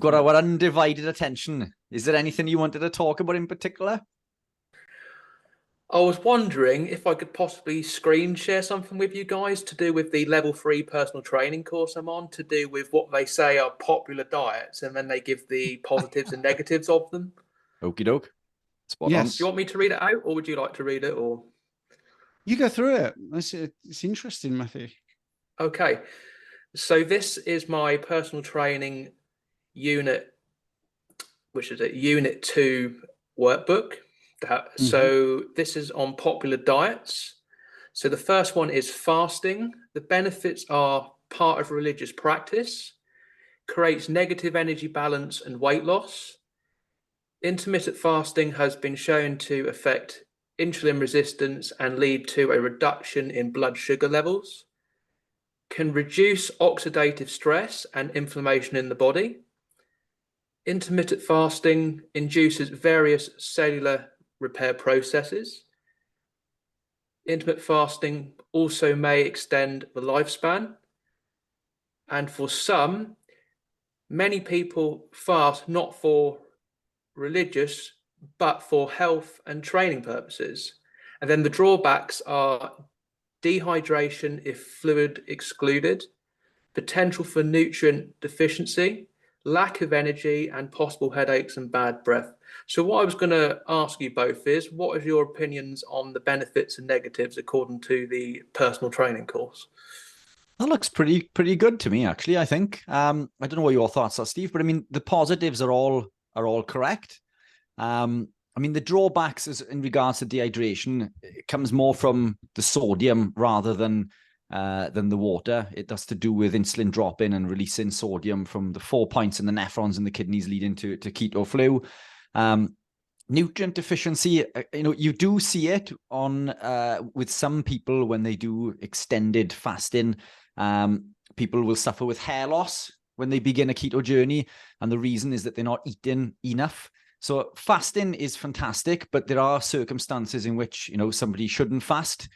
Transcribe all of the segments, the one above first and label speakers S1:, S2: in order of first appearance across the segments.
S1: got our undivided attention. Is there anything you wanted to talk about in particular?
S2: I was wondering if I could possibly screen share something with you guys to do with the level 3 personal training course I'm on, to do with what they say are popular diets, and then they give the positives and negatives of them.
S1: Okie doke. Spot
S2: Do you want me to read it out, or would you like to read it? Or
S3: you go through it. It's interesting, Matthew.
S2: Okay. So this is my personal training unit, which is a Unit 2 workbook. So this is on popular diets. So the first one is fasting. The benefits are part of religious practice, creates negative energy balance and weight loss. Intermittent fasting has been shown to affect insulin resistance and lead to a reduction in blood sugar levels. Can reduce oxidative stress and inflammation in the body. Intermittent fasting induces various cellular repair processes. Intermittent fasting also may extend the lifespan. And for some, many people fast not for religious, but for health and training purposes. And then the drawbacks are dehydration if fluid excluded, potential for nutrient deficiency, lack of energy, and possible headaches and bad breath. So what I was going to ask you both is, what are your opinions on the benefits and negatives according to the personal training course?
S1: That looks pretty good to me, actually. I think. I don't know what your thoughts are, Steve, but I mean, the positives are all correct. I mean, the drawbacks is in regards to dehydration, it comes more from the sodium rather than the water. It has to do with insulin dropping and releasing sodium from the 4 points in the nephrons in the kidneys, leading to keto flu. Nutrient deficiency, you do see it on with some people when they do extended fasting. People will suffer with hair loss when they begin a keto journey, and the reason is that they're not eating enough. So fasting is fantastic, but there are circumstances in which somebody shouldn't fast.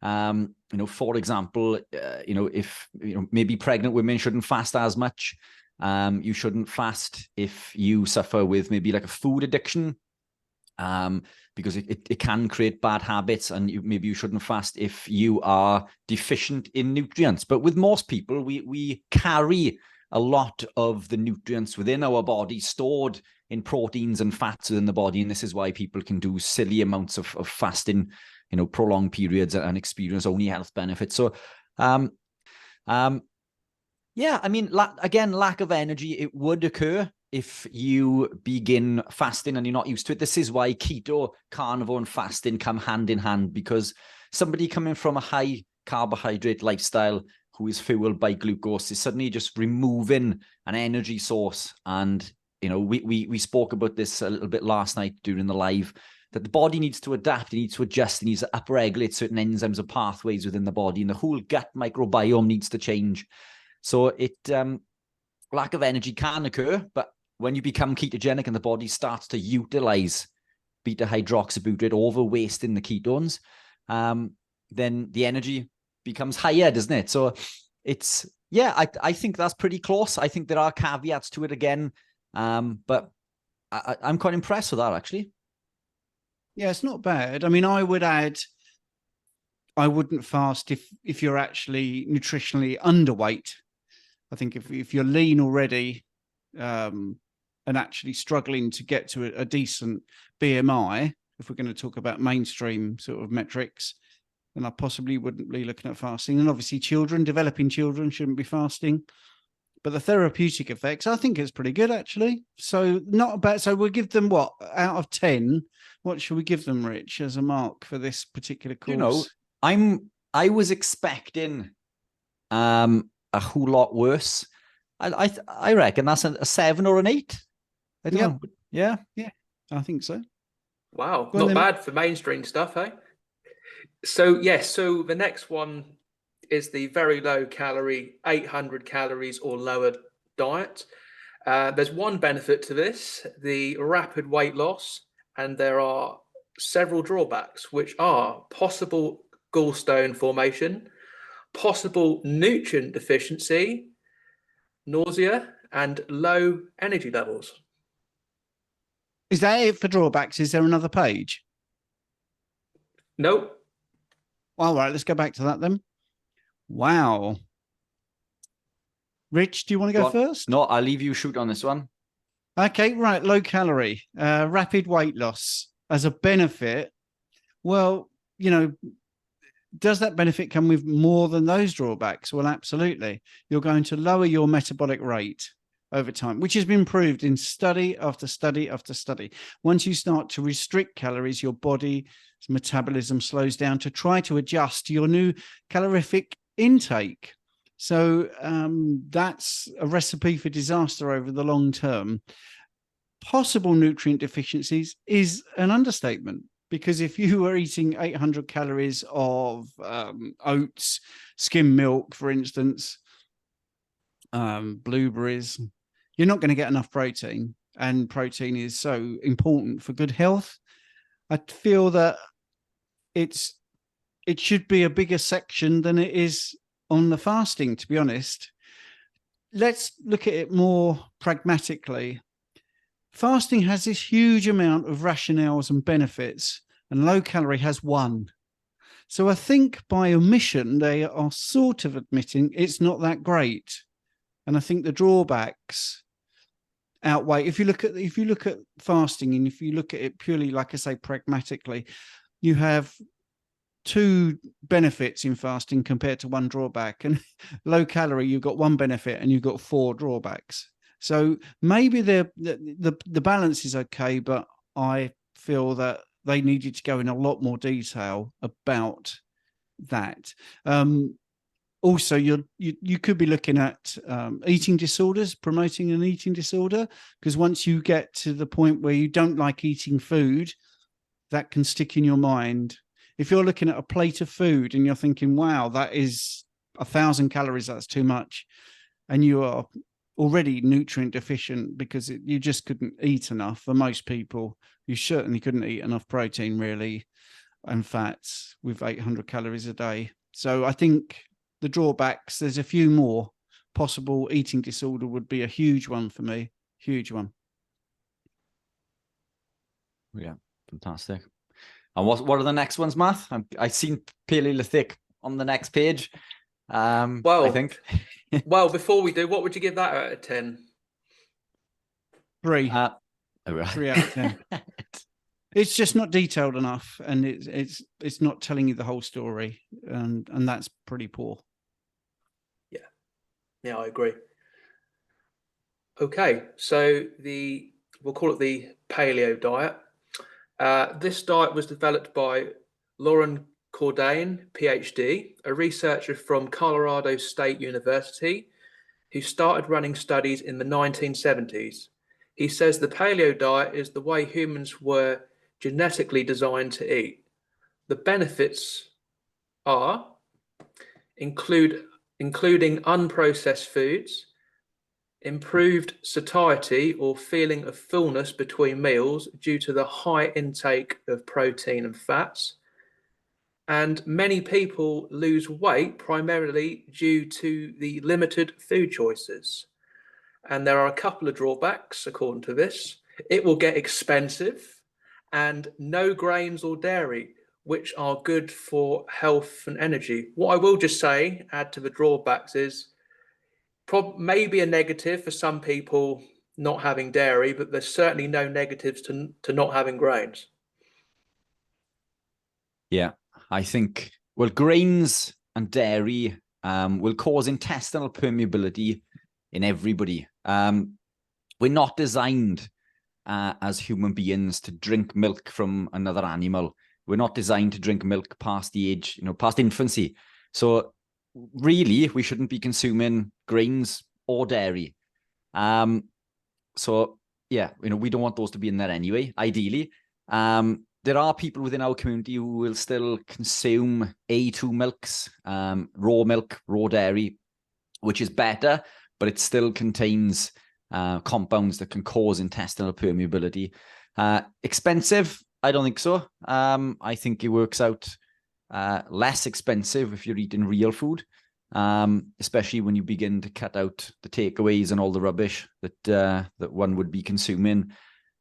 S1: For example, if maybe pregnant women shouldn't fast as much. You shouldn't fast if you suffer with maybe like a food addiction, because it can create bad habits, and maybe you shouldn't fast if you are deficient in nutrients. But with most people, we carry a lot of the nutrients within our body stored in proteins and fats within the body, and this is why people can do silly amounts of fasting, prolonged periods, and experience only health benefits. So, yeah, I mean, again, lack of energy, it would occur if you begin fasting and you're not used to it. This is why keto, carnivore, and fasting come hand in hand, because somebody coming from a high carbohydrate lifestyle who is fueled by glucose is suddenly just removing an energy source. And, we spoke about this a little bit last night during the live, that the body needs to adapt, it needs to adjust, it needs to upregulate certain enzymes or pathways within the body, and the whole gut microbiome needs to change. So lack of energy can occur, but when you become ketogenic and the body starts to utilize beta hydroxybutyrate over wasting the ketones, then the energy becomes higher, doesn't it? So I think that's pretty close. I think there are caveats to it again, but I'm quite impressed with that, actually.
S3: Yeah, it's not bad. I mean, I would add, I wouldn't fast if you're actually nutritionally underweight. I think if you're lean already, and actually struggling to get to a decent BMI, if we're going to talk about mainstream sort of metrics, then I possibly wouldn't be looking at fasting. And obviously developing children shouldn't be fasting. But the therapeutic effects, I think it's pretty good, actually. So not bad. So we'll give them what, out of 10? What should we give them, Rich, as a mark for this particular course?
S1: I was expecting a whole lot worse. I reckon that's a 7 or an 8. I don't know. Yeah,
S3: I think so.
S2: Wow, not bad for mainstream stuff, eh? So yes, so the next one is the very low calorie, 800 calories or lower diet. There's one benefit to this, the rapid weight loss, and there are several drawbacks, which are possible gallstone formation, possible nutrient deficiency, nausea, and low energy levels.
S3: Is that it for drawbacks? Is there another page?
S2: Nope.
S3: All right, let's go back to that then. Wow. Rich, do you want to go first?
S1: No, I'll leave you shoot on this one.
S3: Okay, right. Low calorie, rapid weight loss as a benefit. Well, you know, does that benefit come with more than those drawbacks? Well, absolutely. You're going to lower your metabolic rate over time, which has been proved in study after study after study. Once you start to restrict calories, your body's metabolism slows down to try to adjust to your new calorific intake. So that's a recipe for disaster over the long term. Possible nutrient deficiencies is an understatement, because if you were eating 800 calories of oats, skim milk, for instance, blueberries, you're not going to get enough protein, and protein is so important for good health. I feel that it should be a bigger section than it is on the fasting, to be honest. Let's look at it more pragmatically. Fasting has this huge amount of rationales and benefits, and low calorie has one. So I think by omission, they are sort of admitting it's not that great. And I think the drawbacks outweigh. If you look at fasting, and if you look at it purely, like I say, pragmatically, you have 2 benefits in fasting compared to 1 drawback. And low calorie, you've got 1 benefit and you've got 4 drawbacks. So maybe the balance is okay, but I feel that they needed to go in a lot more detail about that. Also, you could be looking at eating disorders, promoting an eating disorder, because once you get to the point where you don't like eating food, that can stick in your mind. If you're looking at a plate of food and you're thinking, wow, that is 1,000 calories, that's too much, and you are already nutrient deficient because you just couldn't eat enough. For most people, you certainly couldn't eat enough protein, really, and fats with 800 calories a day. So I think the drawbacks, there's a few more. Possible eating disorder would be a huge one for me. Huge one.
S1: Yeah, fantastic. And what are the next ones, Matt? I've seen Paleolithic on the next page.
S2: Well,
S1: I think.
S2: Well, before we do, what would you give that out of 10?
S3: 3. 3 out of 10. It's just not detailed enough, and it's not telling you the whole story, and that's pretty poor.
S2: Yeah, I agree. Okay, so we'll call it the Paleo diet. This diet was developed by Lauren Cordain, PhD, a researcher from Colorado State University, who started running studies in the 1970s. He says the paleo diet is the way humans were genetically designed to eat. The benefits are including unprocessed foods, improved satiety or feeling of fullness between meals due to the high intake of protein and fats. And many people lose weight primarily due to the limited food choices. And there are a couple of drawbacks, according to this. It will get expensive, and no grains or dairy, which are good for health and energy. What I will just say, add to the drawbacks, is maybe a negative for some people not having dairy, but there's certainly no negatives to not having grains.
S1: Yeah, I think, well, grains and dairy will cause intestinal permeability in everybody. We're not designed as human beings to drink milk from another animal. We're not designed to drink milk past the age, past infancy. So really, we shouldn't be consuming grains or dairy. So yeah, we don't want those to be in there anyway, ideally. There are people within our community who will still consume A2 milks, raw milk, raw dairy, which is better, but it still contains compounds that can cause intestinal permeability. Expensive? I don't think so. I think it works out less expensive if you're eating real food. especially when you begin to cut out the takeaways and all the rubbish that one would be consuming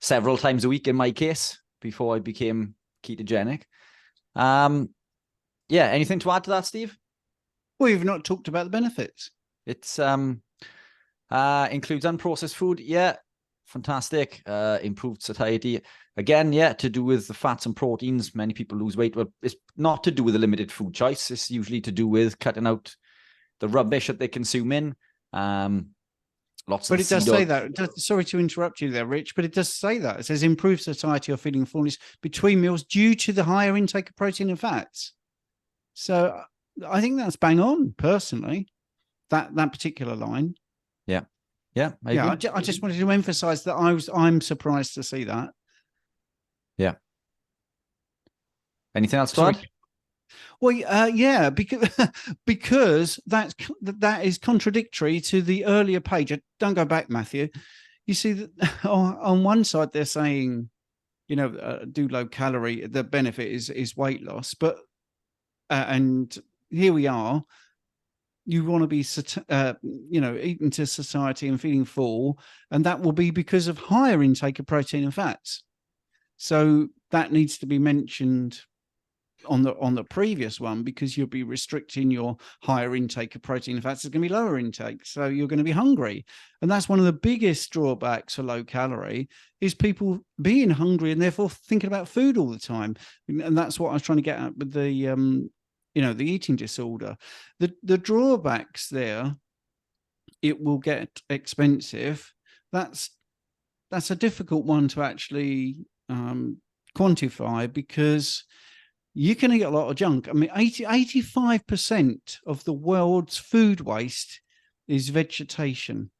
S1: several times a week in my case before I became ketogenic. Yeah, anything to add to that, Steve?
S3: Well, you've not talked about the benefits.
S1: It's includes unprocessed food. Yeah, fantastic. Improved satiety. Again, yeah, to do with the fats and proteins. Many people lose weight. Well, it's not to do with a limited food choice. It's usually to do with cutting out the rubbish that they consume in. Lots
S3: but
S1: of
S3: it does say that. Sorry to interrupt you there, Rich, but it does say that. It says improved satiety or feeling fullness between meals due to the higher intake of protein and fats. So I think that's bang on, personally, that particular line.
S1: Yeah. Yeah.
S3: I just wanted to emphasize that I'm surprised to see that.
S1: Yeah. Anything else to add?
S3: Well, yeah, because that is contradictory to the earlier page. Don't go back, Matthew. You see that on one side they're saying, do low calorie. The benefit is weight loss, but and here we are. You want to be, eating to satiety and feeling full, and that will be because of higher intake of protein and fats. So that needs to be mentioned on the previous one, because you'll be restricting your higher intake of protein and fats. It's going to be lower intake, so you're going to be hungry, and that's one of the biggest drawbacks for low calorie, is people being hungry and therefore thinking about food all the time. And that's what I was trying to get at with the the eating disorder. The drawbacks there, it will get expensive. That's a difficult one to actually quantify, because you can eat a lot of junk. I mean, 85% of the world's food waste is vegetation,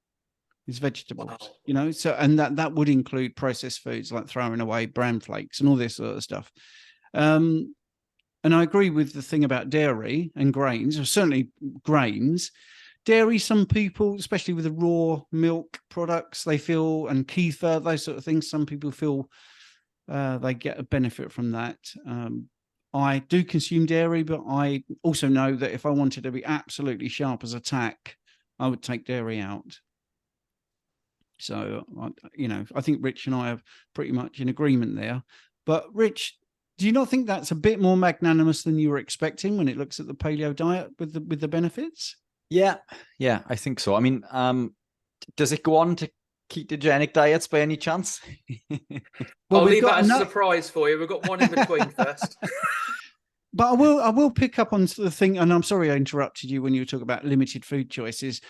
S3: is vegetables.
S2: Wow.
S3: So, and that would include processed foods like throwing away bran flakes and all this sort of stuff. And I agree with the thing about dairy and grains, or certainly grains. Dairy, some people, especially with the raw milk products, they feel, and kefir, those sort of things, some people feel they get a benefit from that. I do consume dairy, but I also know that if I wanted to be absolutely sharp as a tack, I would take dairy out. So, I think Rich and I are pretty much in agreement there. But Rich, do you not think that's a bit more magnanimous than you were expecting when it looks at the paleo diet with the benefits?
S1: Yeah, I think so. I mean, does it go on to ketogenic diets by any chance?
S2: Well, I'll leave that as a surprise for you. We've got one in between first.
S3: But I will pick up on the thing, and I'm sorry I interrupted you when you were talking about limited food choices.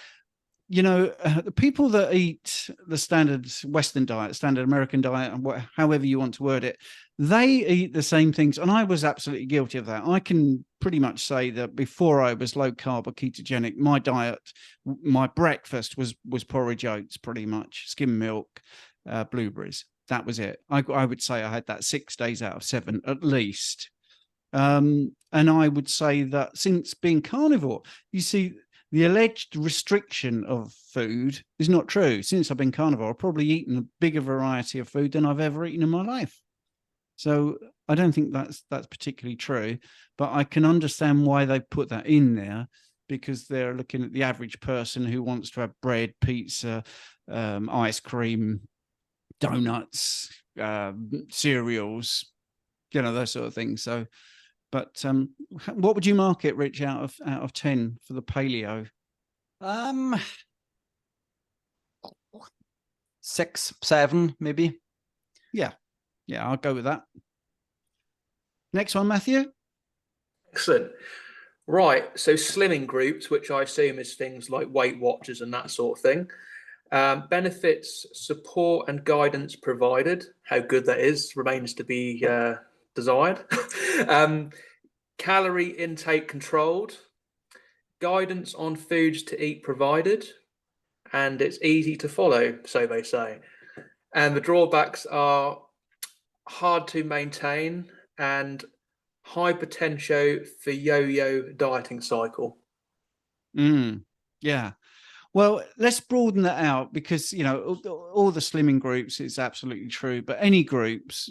S3: The people that eat the standard Western diet, standard American diet, and however you want to word it, they eat the same things. And I was absolutely guilty of that. I can pretty much say that before I was low carb or ketogenic, my diet, my breakfast was porridge oats, pretty much, skim milk, blueberries. That was it. I would say I had that 6 days out of 7 at least. And I would say that since being carnivore, you see, the alleged restriction of food is not true. Since I've been carnivore, I've probably eaten a bigger variety of food than I've ever eaten in my life. So I don't think that's particularly true, but I can understand why they put that in there, because they're looking at the average person who wants to have bread, pizza, ice cream, donuts, cereals, those sort of things. So, but what would you mark it, Rich, out of 10 for the paleo?
S1: 6, 7, maybe.
S3: Yeah, I'll go with that. Next one, Matthew.
S2: Excellent. Right, so slimming groups, which I assume is things like Weight Watchers and that sort of thing. Benefits, support and guidance provided. How good that is remains to be desired. Calorie intake controlled, guidance on foods to eat provided, and it's easy to follow, so they say. And the drawbacks are hard to maintain and high potential for yo-yo dieting cycle.
S3: Yeah. Well, let's broaden that out, because all the slimming groups is absolutely true, but any groups,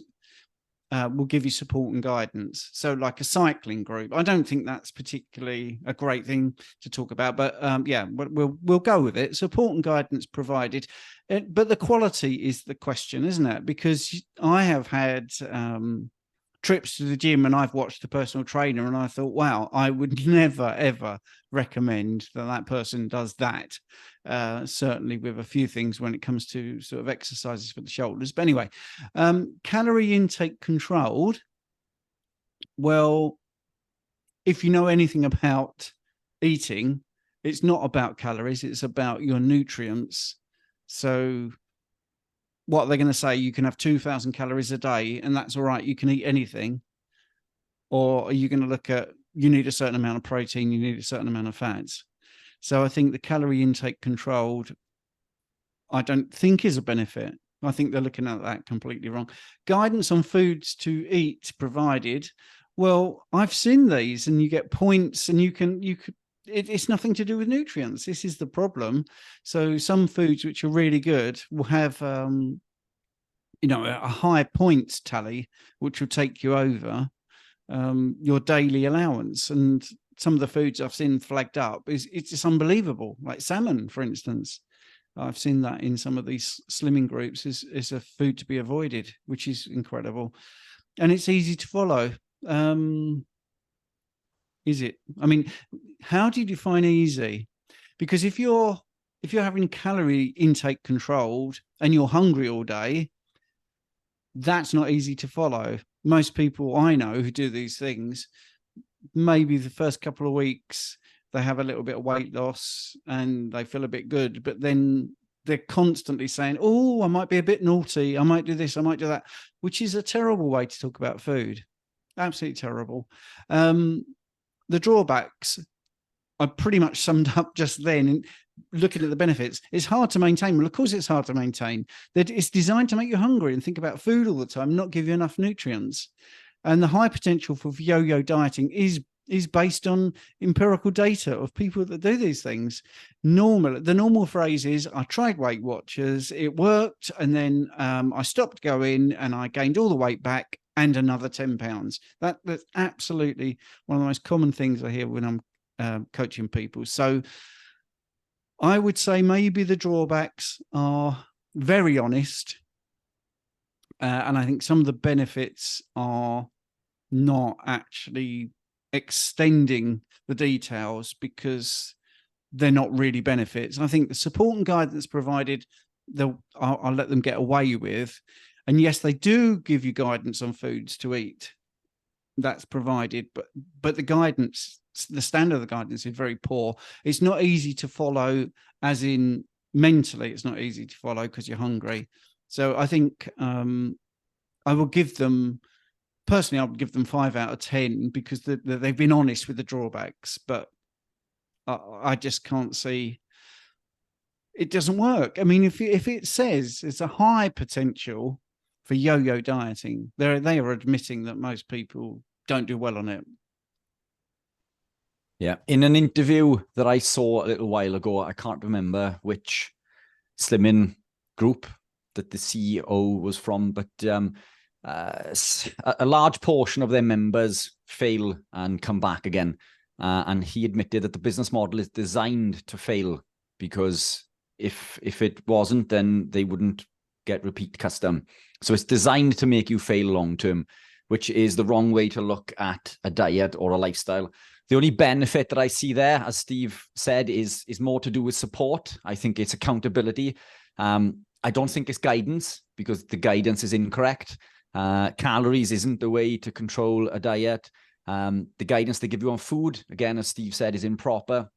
S3: will give you support and guidance. So like a cycling group, I don't think that's particularly a great thing to talk about, but yeah, we'll go with it. Support and guidance provided, but the quality is the question, isn't it? Because I have had trips to the gym and I've watched the personal trainer and I thought, wow, I would never, ever recommend that person does that. Certainly with a few things when it comes to sort of exercises for the shoulders. But anyway, calorie intake controlled. Well, if you know anything about eating, it's not about calories, it's about your nutrients. So what are they going to say? You can have 2,000 calories a day and that's all right. You can eat anything. Or are you going to look at, you need a certain amount of protein, you need a certain amount of fats. So I think the calorie intake controlled, I don't think is a benefit. I think they're looking at that completely wrong. Guidance on foods to eat provided. Well, I've seen these and you get points and it's nothing to do with nutrients. This is the problem. So some foods which are really good will have, a high points tally, which will take you over your daily allowance. And some of the foods I've seen flagged up it's just unbelievable. Like salmon, for instance. I've seen that in some of these slimming groups is a food to be avoided, which is incredible. And it's easy to follow. Is it? I mean, how do you define easy? Because if you're having calorie intake controlled and you're hungry all day, that's not easy to follow. Most people I know who do these things, maybe the first couple of weeks they have a little bit of weight loss and they feel a bit good, but then they're constantly saying, oh, I might be a bit naughty, I might do this, I might do that, which is a terrible way to talk about food. Absolutely terrible. The drawbacks I pretty much summed up just then. Looking at the benefits, it's hard to maintain. Well, of course it's hard to maintain. That it's designed to make you hungry and think about food all the time, not give you enough nutrients. And the high potential for yo-yo dieting is based on empirical data of people that do these things. The normal phrase is, I tried Weight Watchers, it worked, and then I stopped going and I gained all the weight back and another 10 pounds. That's absolutely one of the most common things I hear when I'm coaching people. So I would say maybe the drawbacks are very honest. And I think some of the benefits are not actually extending the details because they're not really benefits. I think the support and guidance provided, I'll let them get away with. And yes, they do give you guidance on foods to eat. That's provided, but the guidance, the standard of the guidance is very poor. It's not easy to follow, as in mentally, it's not easy to follow because you're hungry. So I think I will give them, personally, I would give them 5 out of 10 because they've been honest with the drawbacks, but I just can't see it doesn't work. I mean, if it says it's a high potential for yo-yo dieting, they are admitting that most people don't do well on it.
S1: Yeah. In an interview that I saw a little while ago, I can't remember which slimming group that the CEO was from, but a large portion of their members fail and come back again. And he admitted that the business model is designed to fail because if it wasn't, then they wouldn't get repeat custom. So it's designed to make you fail long term, which is the wrong way to look at a diet or a lifestyle. The only benefit that I see there, as Steve said, is more to do with support. I think it's accountability. I don't think it's guidance because the guidance is incorrect. Calories isn't the way to control a diet. The guidance they give you on food, again, as Steve said, is improper.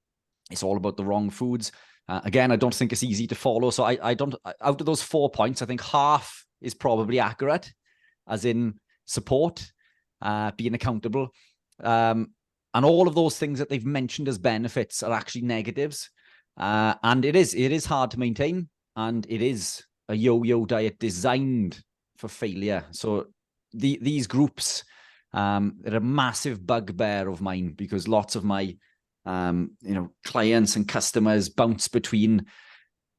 S1: It's all about the wrong foods. Again, I don't think it's easy to follow. So I don't, out of those 4 points, I think half is probably accurate, as in support, being accountable. And all of those things that they've mentioned as benefits are actually negatives. And it is hard to maintain. And it is a yo-yo diet designed for failure. So these groups, are a massive bugbear of mine because lots of my clients and customers bounce between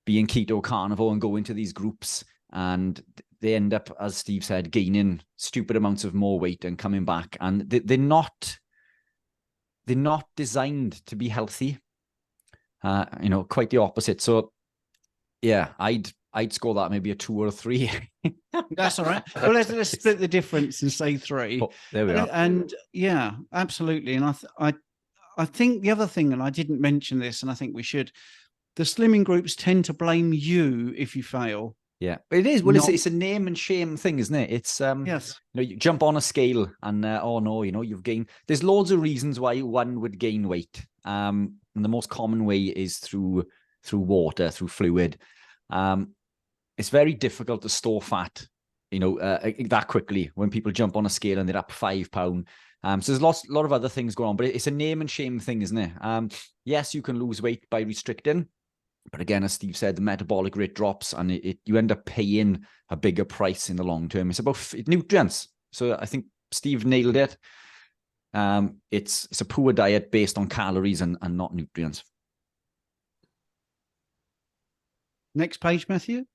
S1: being keto carnivore and going to these groups. And they end up, as Steve said, gaining stupid amounts of more weight and coming back. And they're not designed to be healthy. Quite the opposite. So yeah, I'd score that maybe a 2 or a 3.
S3: That's all right. Well, let's split the difference and say 3.
S1: Oh, there we are.
S3: And yeah, absolutely. And I think the other thing, and I didn't mention this, and I think we should, the slimming groups tend to blame you if you fail.
S1: Yeah, but it is. Well, it's a name and shame thing, isn't it? It's
S3: yes.
S1: You jump on a scale and oh no, you've gained. There's loads of reasons why one would gain weight. And the most common way is through water, through fluid. It's very difficult to store fat, that quickly when people jump on a scale and they're up 5 pounds. So there's a lot of other things going on, but it's a name and shame thing, isn't it? Yes, you can lose weight by restricting. But again, as Steve said, the metabolic rate drops and you end up paying a bigger price in the long term. It's about nutrients. So I think Steve nailed it. It's a poor diet based on calories and not nutrients.
S3: Next page, Matthew.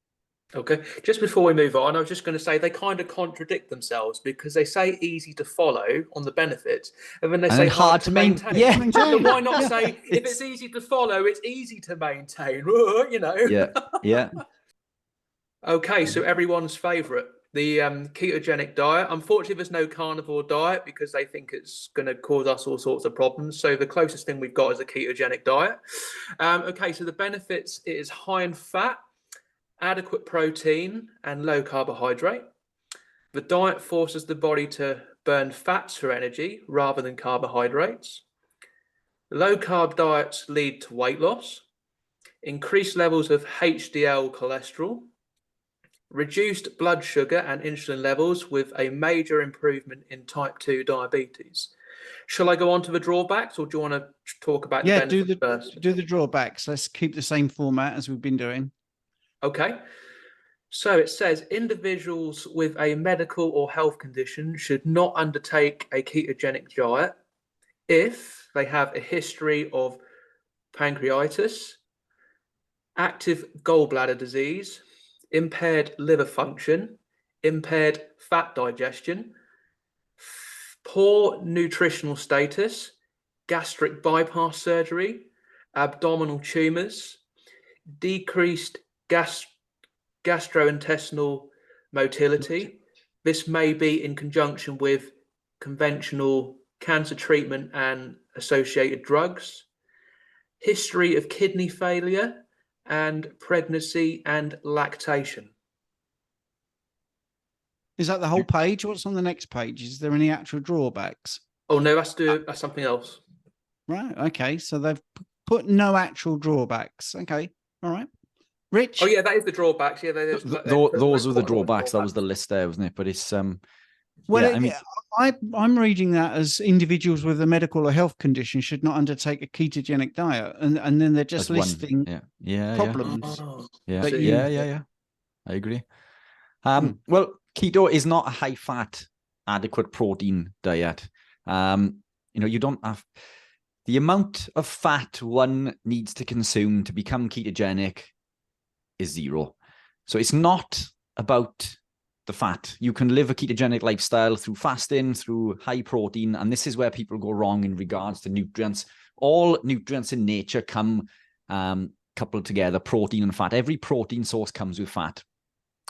S2: Okay, just before we move on, I was just going to say they kind of contradict themselves because they say easy to follow on the benefits, and then they say hard to maintain.
S1: Yeah,
S2: so why not say if it's easy to follow, it's easy to maintain?
S1: Yeah.
S2: Okay, so everyone's favourite, the ketogenic diet. Unfortunately, there's no carnivore diet because they think it's going to cause us all sorts of problems. So the closest thing we've got is a ketogenic diet. Okay, so the benefits: it is high in fat, adequate protein, and low carbohydrate. The diet forces the body to burn fats for energy rather than carbohydrates. Low carb diets lead to weight loss, increased levels of HDL cholesterol, reduced blood sugar and insulin levels with a major improvement in type 2 diabetes. Shall I go on to the drawbacks, or do you want to talk about the benefits first?
S3: Do the drawbacks. Let's keep the same format as we've been doing.
S2: Okay, so it says individuals with a medical or health condition should not undertake a ketogenic diet if they have a history of pancreatitis, active gallbladder disease, impaired liver function, impaired fat digestion, poor nutritional status, gastric bypass surgery, abdominal tumors, decreased gastrointestinal motility. This may be in conjunction with conventional cancer treatment and associated drugs, history of kidney failure, and pregnancy and lactation.
S3: Is that the whole page? What's on the next page? Is there any actual drawbacks?
S2: Oh no, that's something else.
S3: Right. Okay. So they've put no actual drawbacks. Okay. All right. Rich?
S2: Oh yeah, that is the drawbacks. Yeah,
S1: those were the drawbacks. That was the list there, wasn't it? But it's
S3: well, I'm reading that as individuals with a medical or health condition should not undertake a ketogenic diet, and then they're just listing problems.
S1: Yeah. I agree. Well, keto is not a high-fat, adequate protein diet. You don't have the amount of fat one needs to consume to become ketogenic is 0. So it's not about the fat. You can live a ketogenic lifestyle through fasting, through high protein, and this is where people go wrong in regards to nutrients. All nutrients in nature come coupled together, protein and fat. Every protein source comes with fat.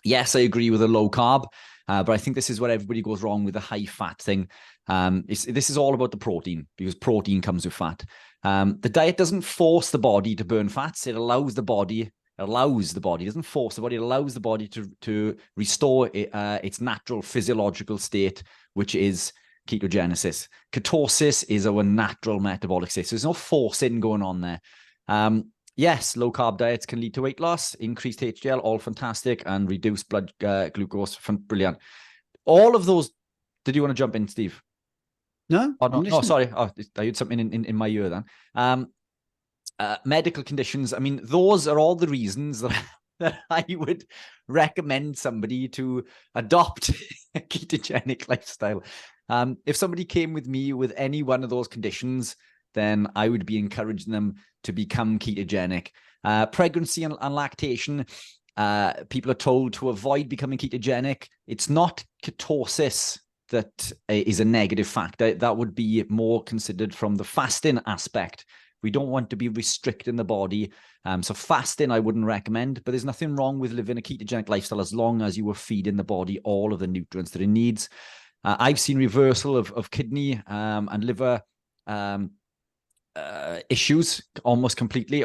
S1: Yes, I agree with a low carb, but I think this is where everybody goes wrong with the high fat thing. This is all about the protein because protein comes with fat. The diet doesn't force the body to burn fats. It allows the body. It doesn't force the body. It allows the body to restore its natural physiological state, which is ketogenesis. Ketosis is our natural metabolic state. So there's no forcing going on there. Yes, low carb diets can lead to weight loss, increased HDL, all fantastic, and reduced blood glucose. Brilliant. All of those. Did you want to jump in, Steve?
S3: No.
S1: No, sorry. Oh, I heard something in my ear then. Medical conditions. I mean, those are all the reasons that I would recommend somebody to adopt a ketogenic lifestyle. If somebody came with me with any one of those conditions, then I would be encouraging them to become ketogenic. Pregnancy and lactation. People are told to avoid becoming ketogenic. It's not ketosis that is a negative factor. That would be more considered from the fasting aspect. We don't want to be restricting the body. So fasting, I wouldn't recommend, but there's nothing wrong with living a ketogenic lifestyle as long as you are feeding the body all of the nutrients that it needs. I've seen reversal of kidney and liver issues almost completely,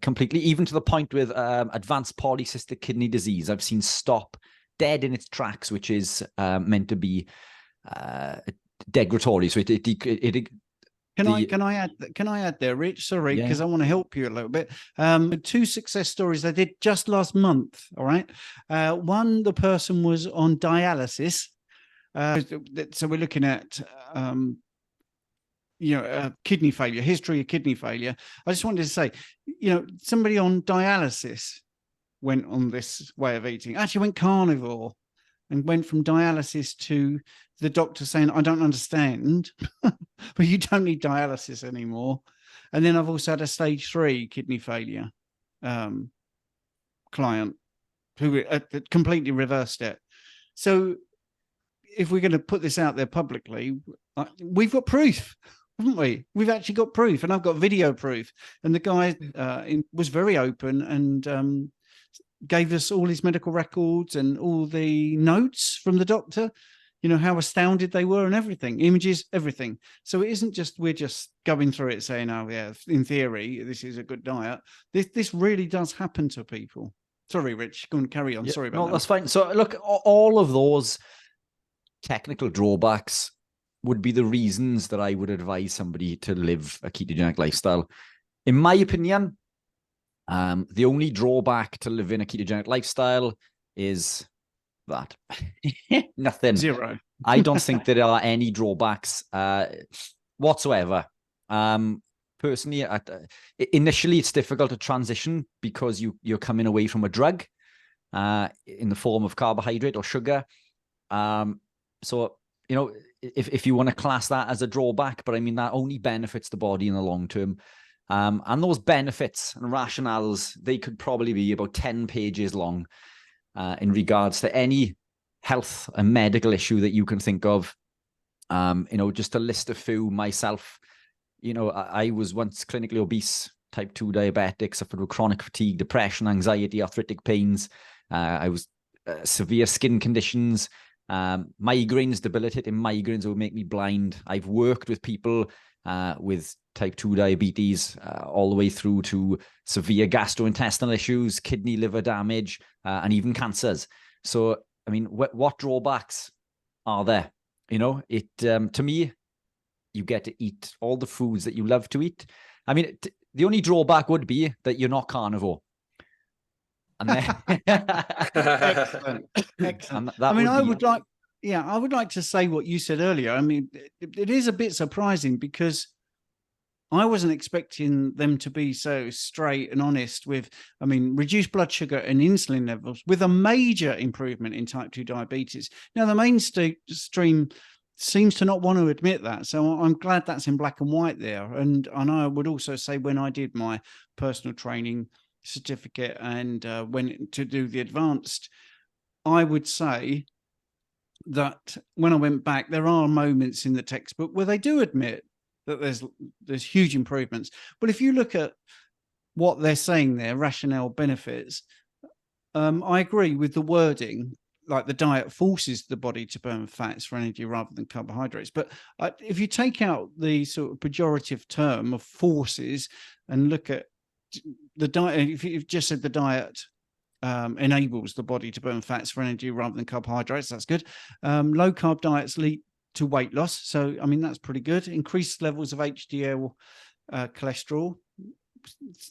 S1: completely, even to the point with advanced polycystic kidney disease. I've seen stop dead in its tracks, which is meant to be degradatory. So
S3: Can I add there, Rich? Sorry, because I want to help you a little bit. 2 success stories I did just last month. All right, one, the person was on dialysis. So we're looking at kidney failure, history of kidney failure. I just wanted to say, somebody on dialysis went on this way of eating, actually went carnivore and went from dialysis to the doctor saying, I don't understand, but you don't need dialysis anymore. And then I've also had a stage 3 kidney failure client who completely reversed it. So if we're going to put this out there publicly, we've got proof, haven't we? We've actually got proof, and I've got video proof. And the guy was very open and gave us all his medical records and all the notes from the doctor, how astounded they were and everything, images, everything. So it isn't just we're just going through it saying, oh, yeah, in theory, this is a good diet. This really does happen to people. Sorry, Rich, go and carry on. Sorry about that.
S1: That's fine. So look, all of those technical drawbacks would be the reasons that I would advise somebody to live a ketogenic lifestyle. In my opinion, the only drawback to living a ketogenic lifestyle is that nothing.
S3: Zero.
S1: I don't think there are any drawbacks whatsoever. Personally, initially it's difficult to transition because you're coming away from a drug in the form of carbohydrate or sugar. So, if you want to class that as a drawback, but I mean, that only benefits the body in the long term. And those benefits and rationales, they could probably be about 10 pages long in regards to any health and medical issue that you can think of. Just to list a few myself, I was once clinically obese, type 2 diabetic, suffered with chronic fatigue, depression, anxiety, arthritic pains. I was severe skin conditions, migraines, debilitating migraines would make me blind. I've worked with people with type 2 diabetes all the way through to severe gastrointestinal issues, kidney, liver damage, and even cancers. So, I mean, what drawbacks are there? To me, you get to eat all the foods that you love to eat. I mean, the only drawback would be that you're not carnivore. And then
S3: Excellent.
S1: And I
S3: would like to say what you said earlier. I mean, it is a bit surprising because I wasn't expecting them to be so straight and honest with, reduced blood sugar and insulin levels with a major improvement in type 2 diabetes. Now, the mainstream seems to not want to admit that. So I'm glad that's in black and white there. And I would also say when I did my personal training certificate and went to do the advanced, I would say that when I went back, there are moments in the textbook where they do admit that there's huge improvements. But if you look at what they're saying there, rationale benefits, I agree with the wording, like the diet forces the body to burn fats for energy rather than carbohydrates. But if you take out the sort of pejorative term of forces and look at the diet, if you've just said the diet enables the body to burn fats for energy rather than carbohydrates, that's good. Low carb diets lead to weight loss. So, that's pretty good. Increased levels of HDL cholesterol,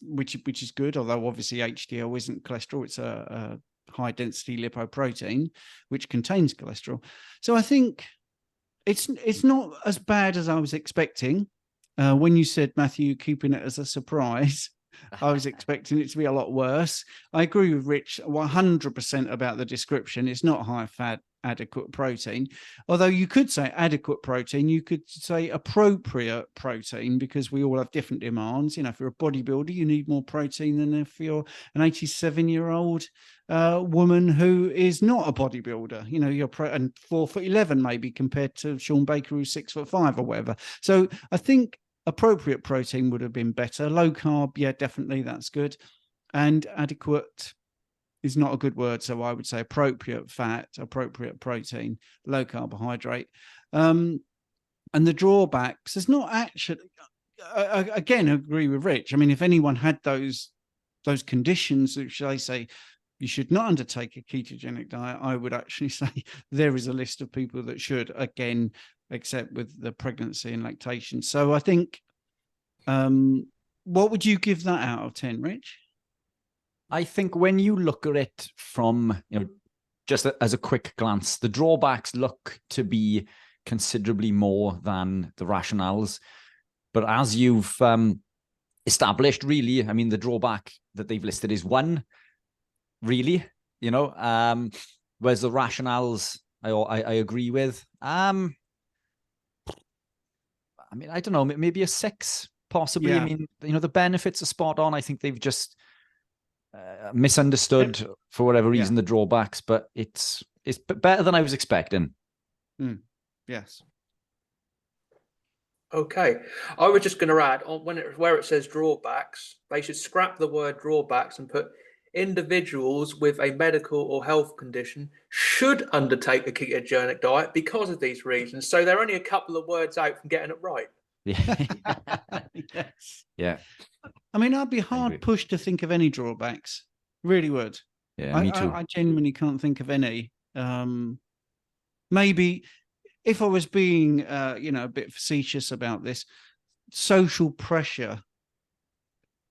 S3: which is good, although obviously HDL isn't cholesterol. It's a high density lipoprotein, which contains cholesterol. So I think it's not as bad as I was expecting. When you said, Matthew, keeping it as a surprise, I was expecting it to be a lot worse. I agree with Rich 100% about the description. It's not high fat, adequate protein. Although you could say adequate protein, you could say appropriate protein, because we all have different demands. You know, if you're a bodybuilder, you need more protein than if you're an 87-year-old woman who is not a bodybuilder. You know, you're and 4'11" maybe, compared to Sean Baker, who's 6'5" or whatever. So I think appropriate protein would have been better. Low carb, yeah, definitely, that's good. And adequate is not a good word, so I would say appropriate fat, appropriate protein, low carbohydrate. And the drawbacks, there's not actually, again, I agree with Rich. I mean, if anyone had those conditions, which I say you should not undertake a ketogenic diet, I would actually say there is a list of people that should, again, except with the pregnancy and lactation. So I think, what would you give that out of 10, Rich?
S1: I think when you look at it from, just as a quick glance, the drawbacks look to be considerably more than the rationales. But as you've established, really, I mean, the drawback that they've listed is one, really, whereas the rationales I agree with. I mean, I don't know, maybe a 6, possibly. Yeah. I mean, the benefits are spot on. I think they've just misunderstood for whatever reason the drawbacks, but it's better than I was expecting.
S3: Yes.
S2: Okay, I was just going to add on where it says drawbacks, they should scrap the word drawbacks and put individuals with a medical or health condition should undertake a ketogenic diet because of these reasons. So they're only a couple of words out from getting it right.
S1: Yeah.
S3: Yes.
S1: Yeah.
S3: I mean, I'd be hard pushed to think of any drawbacks. Really would.
S1: Yeah, me too.
S3: I genuinely can't think of any. Maybe if I was being, a bit facetious about this, social pressure,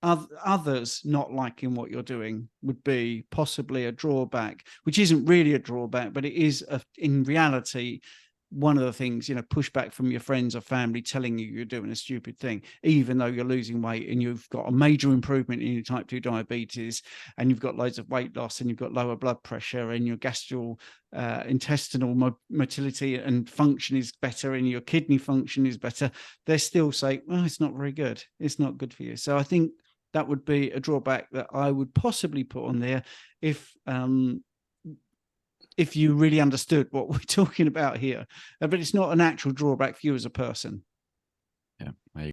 S3: others not liking what you're doing would be possibly a drawback, which isn't really a drawback, but it is, in reality, one of the things, pushback from your friends or family telling you you're doing a stupid thing, even though you're losing weight and you've got a major improvement in your type 2 diabetes and you've got loads of weight loss and you've got lower blood pressure and your intestinal motility and function is better and your kidney function is better. They're still saying, well, it's not very good. It's not good for you. So I think that would be a drawback that I would possibly put on there if you really understood what we're talking about here. But it's not an actual drawback for you as a person.
S1: Yeah, I agree.